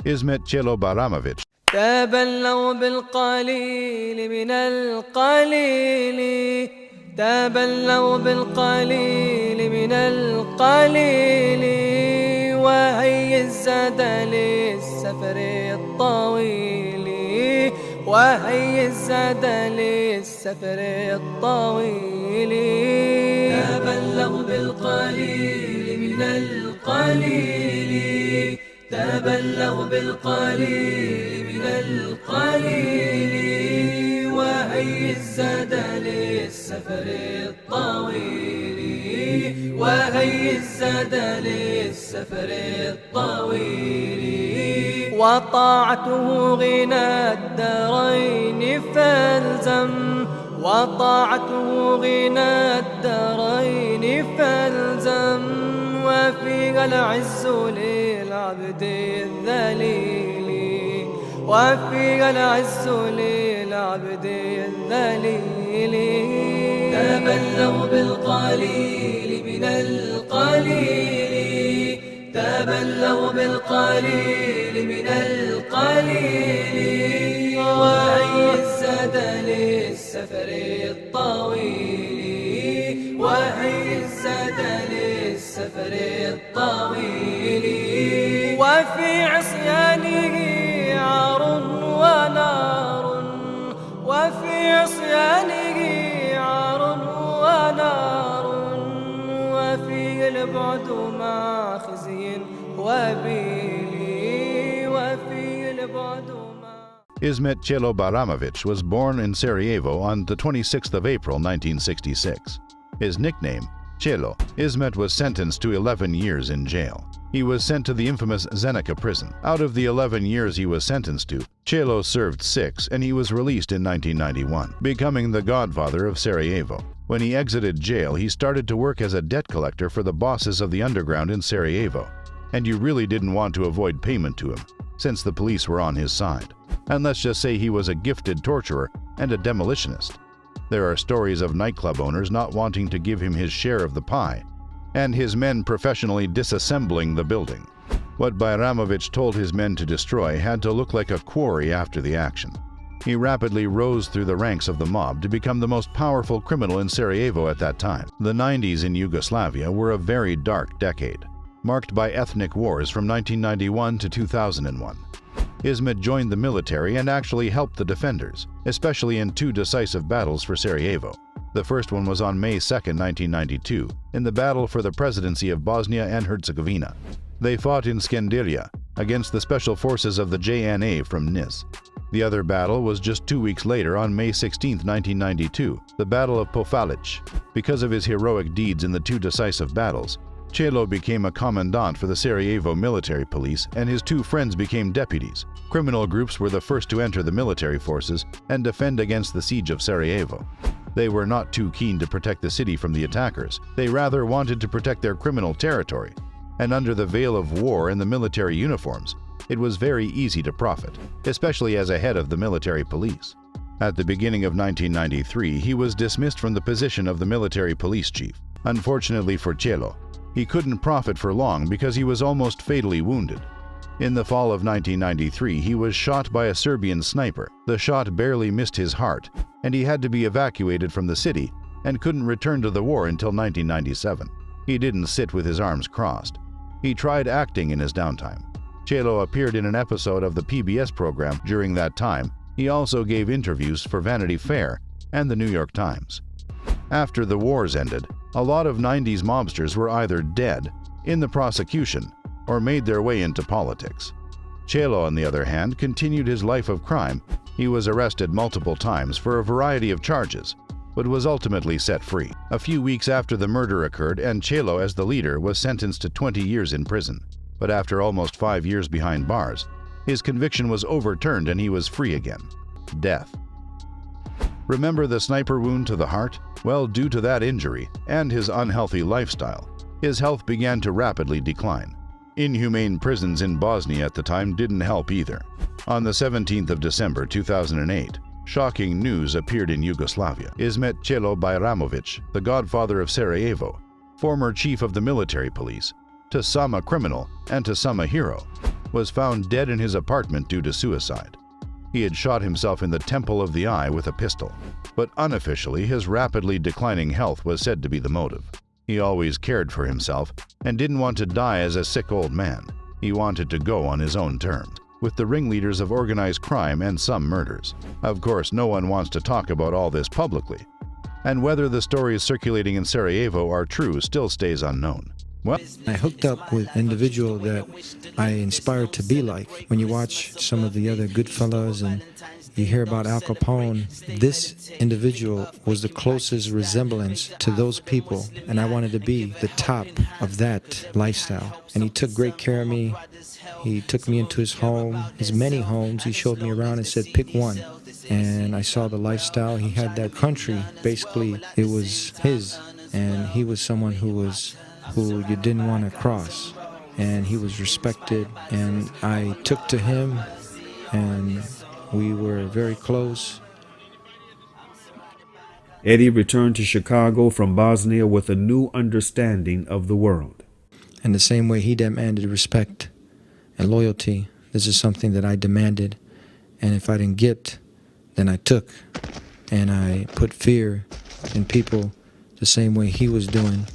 Ismet Bajramović. تبلوا بالقليل من القليل تبلوا بالقليل من القليل وهي الزاد للسفر الطويل وهي الزاد للسفر الطويل تبلوا بالقليل من القليل تبلوا بالقليل من القليل وهي الزاد للسفر الطويل وهي الزاد للسفر الطويل وطاعته غنى الدارين فالزم وطاعته غنى الدارين فالزم وفيها العز للعبد الذليل وفيها العز للعبد الذليل تبلوا بالقليل من القليل تبلوا بالقليل من القليل وهي الزاد للسفر الطويل وهي الزاد للسفر الطويل وفي عصيانه عار ونار وفي عصيانه عار ونار وفي البعد مع خزي وبيل وفي البعد Ismet Bajramović was born in Sarajevo on the 26th of April 1966. His nickname, Ćelo, Ismet was sentenced to 11 years in jail. He was sent to the infamous Zenica prison. Out of the 11 years he was sentenced to, Ćelo served 6 and he was released in 1991, becoming the godfather of Sarajevo. When he exited jail, he started to work as a debt collector for the bosses of the underground in Sarajevo. And you really didn't want to avoid payment to him, since the police were on his side. And let's just say he was a gifted torturer and a demolitionist. There are stories of nightclub owners not wanting to give him his share of the pie, and his men professionally disassembling the building. What Bajramović told his men to destroy had to look like a quarry after the action. He rapidly rose through the ranks of the mob to become the most powerful criminal in Sarajevo at that time. The 90s in Yugoslavia were a very dark decade, marked by ethnic wars from 1991 to 2001. Ismet joined the military and actually helped the defenders, especially in 2 decisive battles for Sarajevo. The first one was on May 2, 1992, in the battle for the presidency of Bosnia and Herzegovina. They fought in Skenderia against the special forces of the JNA from Nis. The other battle was just 2 weeks later on May 16, 1992, the Battle of Pofalić. Because of his heroic deeds in the 2 decisive battles, Ćelo became a commandant for the Sarajevo military police and his 2 friends became deputies. Criminal groups were the first to enter the military forces and defend against the siege of Sarajevo. They were not too keen to protect the city from the attackers. They rather wanted to protect their criminal territory. And under the veil of war and the military uniforms, it was very easy to profit, especially as a head of the military police. At the beginning of 1993, he was dismissed from the position of the military police chief. Unfortunately for Ćelo, he couldn't profit for long because he was almost fatally wounded. In the fall of 1993, he was shot by a Serbian sniper. The shot barely missed his heart, and he had to be evacuated from the city and couldn't return to the war until 1997. He didn't sit with his arms crossed. He tried acting in his downtime. Ćelo appeared in an episode of the PBS program during that time. He also gave interviews for Vanity Fair and the New York Times. After the wars ended, a lot of 90s mobsters were either dead, in the prosecution, or made their way into politics. Ćelo, on the other hand, continued his life of crime. He was arrested multiple times for a variety of charges, but was ultimately set free. A few weeks after the murder occurred, and Ćelo, as the leader, was sentenced to 20 years in prison. But after almost 5 years behind bars, his conviction was overturned and he was free again. Death. Remember the sniper wound to the heart? Well, due to that injury and his unhealthy lifestyle, his health began to rapidly decline. Inhumane prisons in Bosnia at the time didn't help either. On the 17th of December 2008, shocking news appeared in Yugoslavia. Ismet Bajramović, the godfather of Sarajevo, former chief of the military police, to some a criminal and to some a hero, was found dead in his apartment due to suicide. He had shot himself in the temple of the eye with a pistol, but unofficially his rapidly declining health was said to be the motive. He always cared for himself and didn't want to die as a sick old man. He wanted to go on his own terms, with the ringleaders of organized crime and some murders. Of course, no one wants to talk about all this publicly, and whether the stories circulating in Sarajevo are true still stays unknown. Well, I hooked up with an individual that I inspired to be like. When you watch some of the other Goodfellas and you hear about Al Capone, this individual was the closest resemblance to those people, and I wanted to be the top of that lifestyle. And he took great care of me. He took me into his home, his many homes. He showed me around and said, pick one. And I saw the lifestyle. He had that country. Basically, it was his, and he was someone who you didn't want to cross, and he was respected, and I took to him, and we were very close. Eddie returned to Chicago from Bosnia with a new understanding of the world. And the same way he demanded respect and loyalty, this is something that I demanded, and if I didn't get, then I took, and I put fear in people the same way he was doing.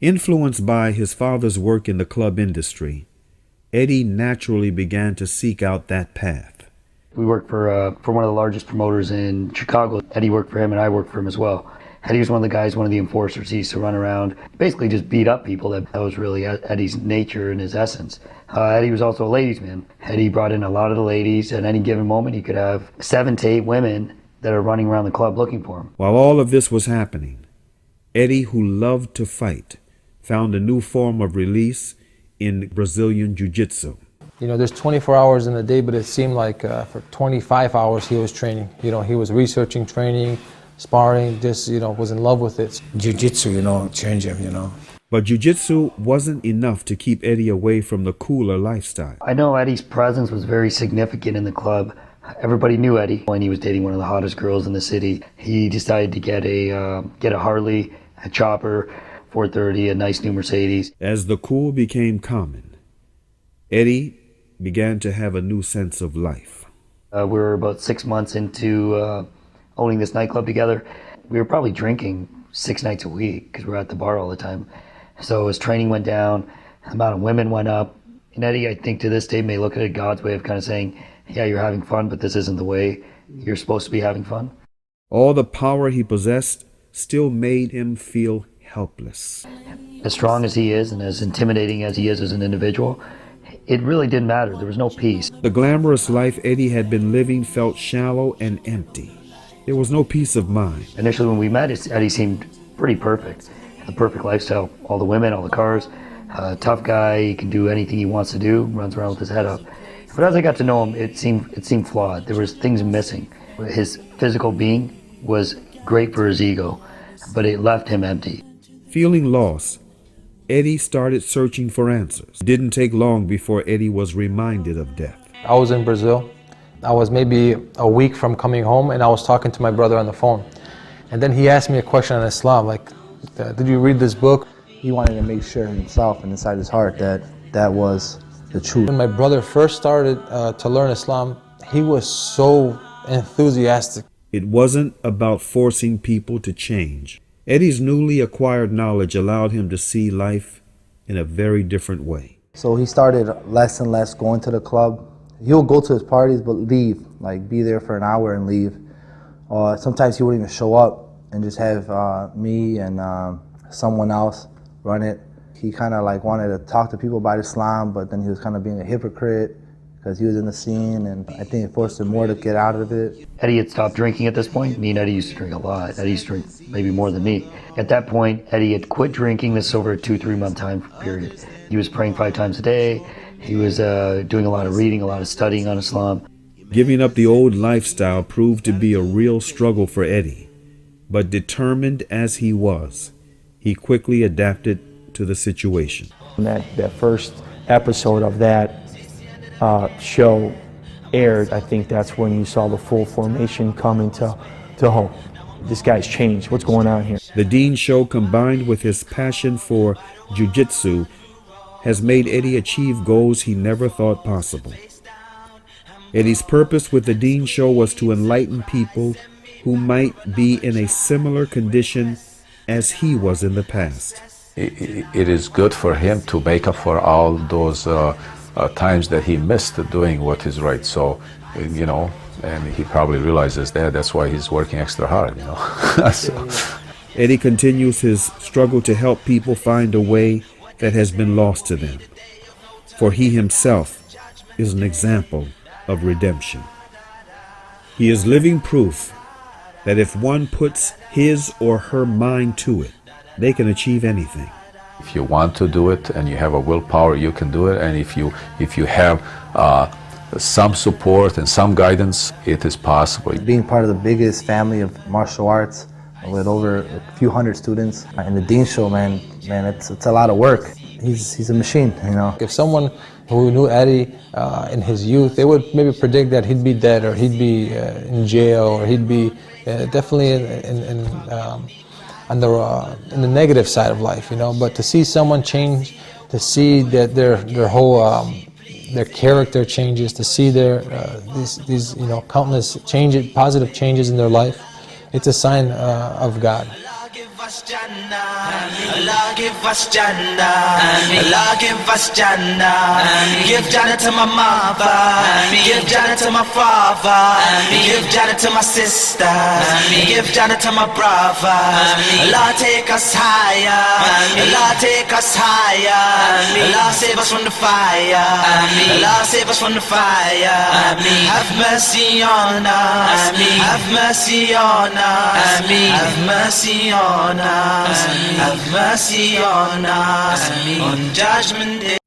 Influenced by his father's work in the club industry, Eddie naturally began to seek out that path. We worked for one of the largest promoters in Chicago. Eddie worked for him and I worked for him as well. Eddie was one of the guys, one of the enforcers. He used to run around, basically just beat up people. That was really Eddie's nature and his essence. Eddie was also a ladies' man. Eddie brought in a lot of the ladies. At any given moment, he could have 7 to 8 women that are running around the club looking for him. While all of this was happening, Eddie, who loved to fight, found a new form of release in Brazilian Jiu-Jitsu. You know, there's 24 hours in the day, but it seemed like for 25 hours he was training. You know, he was researching, training, sparring, just, you know, was in love with it. Jiu-Jitsu, you know, changed him, you know. But Jiu-Jitsu wasn't enough to keep Eddie away from the cooler lifestyle. I know Eddie's presence was very significant in the club. Everybody knew Eddie when he was dating one of the hottest girls in the city. He decided to get a Harley, a chopper, 430, a nice new Mercedes. As the cool became common, Eddie began to have a new sense of life. We were about 6 months into owning this nightclub together. We were probably drinking 6 nights a week because we were at the bar all the time. So as training went down, the amount of women went up. And Eddie, I think to this day, may look at it God's way of kind of saying, yeah, you're having fun, but this isn't the way you're supposed to be having fun. All the power he possessed still made him feel helpless. As strong as he is and as intimidating as he is as an individual, it really didn't matter. There was no peace. The glamorous life Eddie had been living felt shallow and empty. There was no peace of mind. Initially when we met, Eddie seemed pretty perfect. The perfect lifestyle. All the women, all the cars. Tough guy, he can do anything he wants to do, runs around with his head up. But as I got to know him, it seemed flawed. There was things missing. His physical being was great for his ego, but it left him empty. Feeling lost, Eddie started searching for answers. It didn't take long before Eddie was reminded of death. I was in Brazil. I was maybe a week from coming home, and I was talking to my brother on the phone. And then he asked me a question on Islam, like, did you read this book? He wanted to make sure himself and inside his heart that that was the truth. When my brother first started to learn Islam, he was so enthusiastic. It wasn't about forcing people to change. Eddie's newly acquired knowledge allowed him to see life in a very different way. So he started less and less going to the club. He'll go to his parties but leave, like be there for an hour and leave. Sometimes he wouldn't even show up and just have me and someone else run it. He kind of like wanted to talk to people about Islam, but then he was kind of being a hypocrite because he was in the scene, and I think it forced him more to get out of it. Eddie had stopped drinking at this point. Me and Eddie used to drink a lot. Eddie used to drink maybe more than me. At that point, Eddie had quit drinking. This is over a 2-3 month time period. He was praying 5 times a day. He was doing a lot of reading, a lot of studying on Islam. Giving up the old lifestyle proved to be a real struggle for Eddie, but determined as he was, he quickly adapted to the situation. When that first episode of that show aired, I think that's when you saw the full formation coming to home. This guy's changed. What's going on here? The Dean Show, combined with his passion for jiu-jitsu, has made Eddie achieve goals he never thought possible. Eddie's purpose with the Dean Show was to enlighten people who might be in a similar condition as he was in the past. It is good for him to make up for all those times that he missed doing what is right. So, you know, and he probably realizes that. That's why he's working extra hard, you know. So. Eddie continues his struggle to help people find a way that has been lost to them. For he himself is an example of redemption. He is living proof that if one puts his or her mind to it, they can achieve anything. If you want to do it and you have a willpower, you can do it. And if you have some support and some guidance, it is possible. Being part of the biggest family of martial arts with over a few hundred students, and the Dean Show, man, it's a lot of work. He's a machine, you know. If someone who knew Eddie in his youth, they would maybe predict that he'd be dead, or he'd be in jail, or he'd be definitely in the negative side of life, you know. But to see someone change, to see that their whole their character changes, to see their these you know countless changes, positive changes in their life, it's a sign of God. Allah give us Jannah, Allah give us Jannah, give Jannah to my mother, give Jannah to my father, give Jannah to my sister, give Jannah to my brother. Allah take us higher, Allah take us higher, Allah save us from the fire, Allah save us from the fire. Have mercy on us, have mercy on us, have mercy on us. Have mercy on us on Judgment Day.